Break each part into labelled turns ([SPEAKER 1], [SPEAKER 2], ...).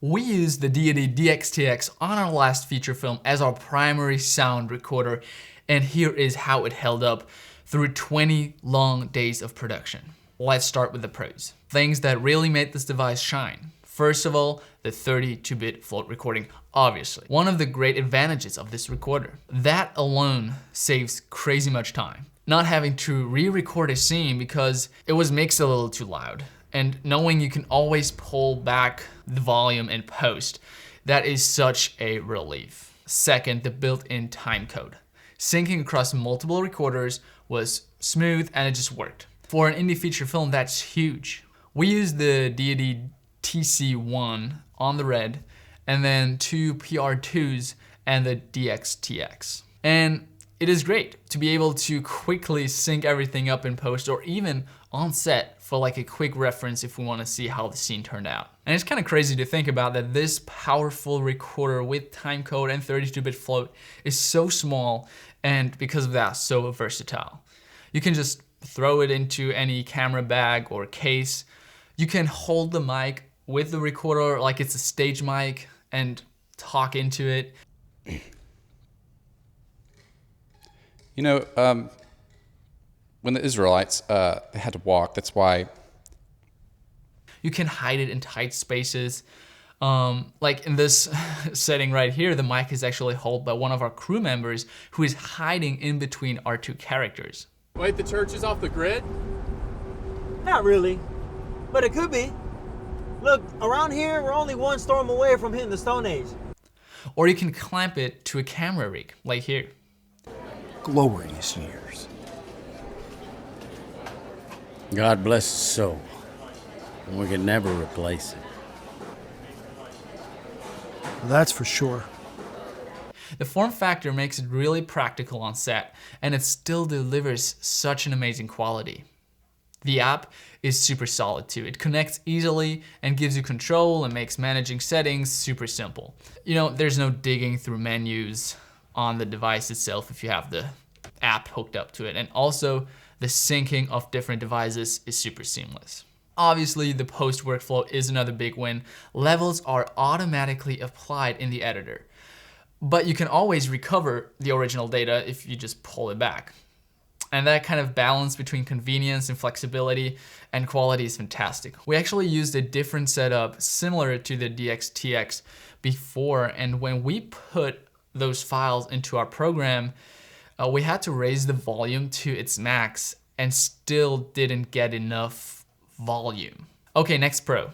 [SPEAKER 1] We used the Deity DXTX on our last feature film as our primary sound recorder, and here is how it held up through 20 long days of production. Let's start with the pros. Things that really made this device shine. First of all, the 32-bit float recording, obviously. One of the great advantages of this recorder. That alone saves crazy much time. Not having to re-record a scene because it was mixed a little too loud. And knowing you can always pull back the volume in post, that is such a relief. Second, the built-in timecode. Syncing across multiple recorders was smooth and it just worked. For an indie feature film, that's huge. We used the Deity TC1 on the red, and then two PR2s and the DXTX. And it is great to be able to quickly sync everything up in post or even on set for like a quick reference if we want to see how the scene turned out. And it's kind of crazy to think about that this powerful recorder with timecode and 32-bit float is so small, and because of that, so versatile. You can just throw it into any camera bag or case. You can hold the mic with the recorder like it's a stage mic and talk into it.
[SPEAKER 2] You know, when the Israelites, they had to walk, that's why.
[SPEAKER 1] You can hide it in tight spaces. Like in this setting right here, the mic is actually held by one of our crew members who is hiding in between our two characters.
[SPEAKER 3] Wait, the church is off the grid?
[SPEAKER 4] Not really, but it could be. Look, around here, we're only one storm away from hitting the Stone Age.
[SPEAKER 1] Or you can clamp it to a camera rig, like here.
[SPEAKER 5] Glorious years.
[SPEAKER 6] God bless his soul. We can never replace it.
[SPEAKER 5] That's for sure.
[SPEAKER 1] The form factor makes it really practical on set, and it still delivers such an amazing quality. The app is super solid too. It connects easily and gives you control and makes managing settings super simple. You know, there's no digging through menus on the device itself if you have the app hooked up to it. And also, the syncing of different devices is super seamless. Obviously, the post workflow is another big win. Levels are automatically applied in the editor, but you can always recover the original data if you just pull it back. And that kind of balance between convenience and flexibility and quality is fantastic. We actually used a different setup similar to the DXTX before, and when we put those files into our program, we had to raise the volume to its max and still didn't get enough volume. Okay, next pro.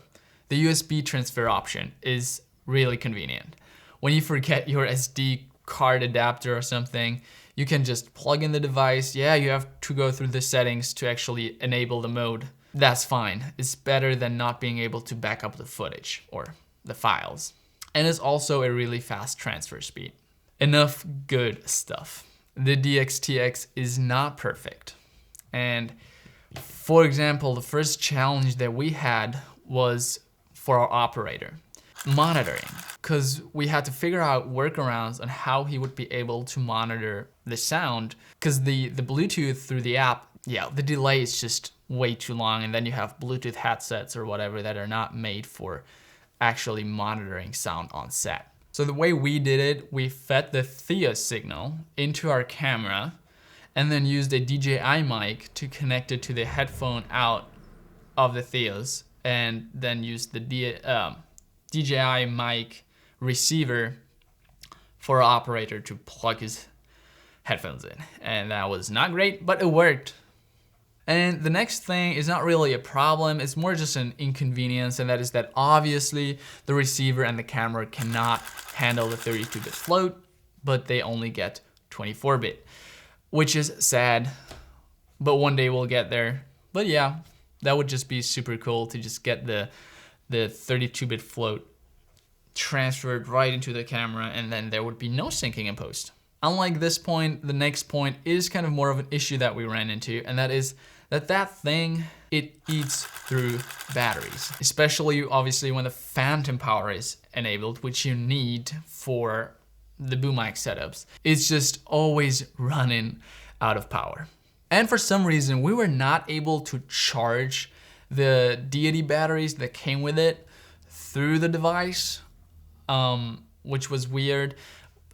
[SPEAKER 1] The USB transfer option is really convenient. When you forget your SD card adapter or something, you can just plug in the device. Yeah, you have to go through the settings to actually enable the mode. That's fine. It's better than not being able to back up the footage or the files. And it's also a really fast transfer speed. Enough good stuff. The DXTX is not perfect. And for example, the first challenge that we had was for our operator. Monitoring, because we had to figure out workarounds on how he would be able to monitor the sound, because the Bluetooth through the app, yeah, the delay is just way too long, and then you have Bluetooth headsets or whatever that are not made for actually monitoring sound on set. So the way we did it, we fed the Theos signal into our camera and then used a DJI mic to connect it to the headphone out of the Theos, and then used the DJI Mic receiver for our operator to plug his headphones in. And that was not great, but it worked. And the next thing is not really a problem, it's more just an inconvenience, and that is that obviously the receiver and the camera cannot handle the 32-bit float, but they only get 24-bit, which is sad, but one day we'll get there. But yeah, that would just be super cool to just get the 32-bit float transferred right into the camera, and then there would be no syncing in post. Unlike this point, the next point is kind of more of an issue that we ran into, and that is that thing, it eats through batteries, especially obviously when the phantom power is enabled, which you need for the boom mic setups. It's just always running out of power. And for some reason, we were not able to charge the Deity batteries that came with it through the device, which was weird.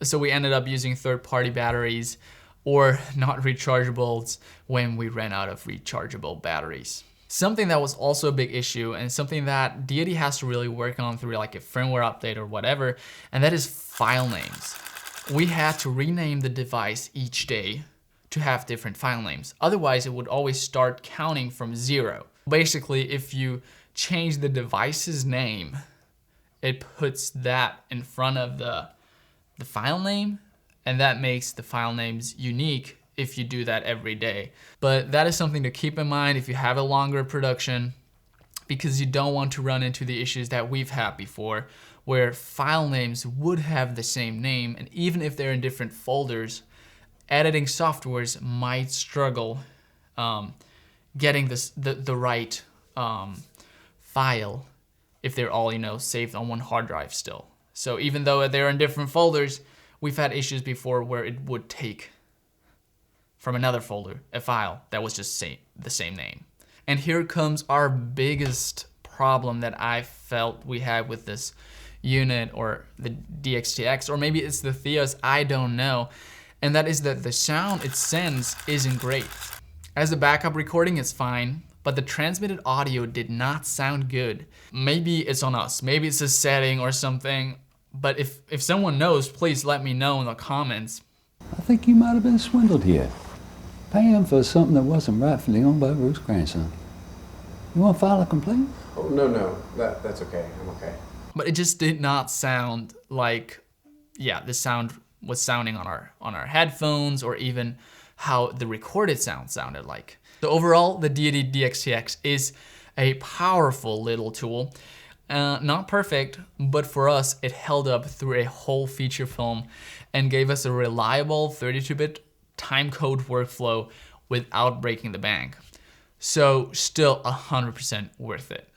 [SPEAKER 1] So we ended up using third-party batteries or not rechargeables when we ran out of rechargeable batteries. Something that was also a big issue and something that Deity has to really work on through like a firmware update or whatever, and that is file names. We had to rename the device each day to have different file names. Otherwise, it would always start counting from 0. Basically, if you change the device's name, it puts that in front of the file name, and that makes the file names unique if you do that every day. But that is something to keep in mind if you have a longer production, because you don't want to run into the issues that we've had before, where file names would have the same name, and even if they're in different folders, editing softwares might struggle getting the right file if they're all, you know, saved on one hard drive still. So even though they're in different folders, we've had issues before where it would take from another folder a file that was just the same name. And here comes our biggest problem that I felt we had with this unit, or the DXTX, or maybe it's the Theos, I don't know. And that is that the sound it sends isn't great. As a backup recording, it's fine, but the transmitted audio did not sound good. Maybe it's on us, maybe it's a setting or something, but if someone knows, please let me know in the comments.
[SPEAKER 7] I think you might have been swindled here, paying for something that wasn't rightfully owned by Ruth's grandson. You want to file a complaint?
[SPEAKER 8] Oh, no, that's okay, I'm okay.
[SPEAKER 1] But it just did not sound like, yeah, the sound was sounding on our headphones, or even how the recorded sound sounded like. So overall, the Deity DXTX is a powerful little tool. Not perfect, but for us, it held up through a whole feature film and gave us a reliable 32-bit timecode workflow without breaking the bank. So still 100% worth it.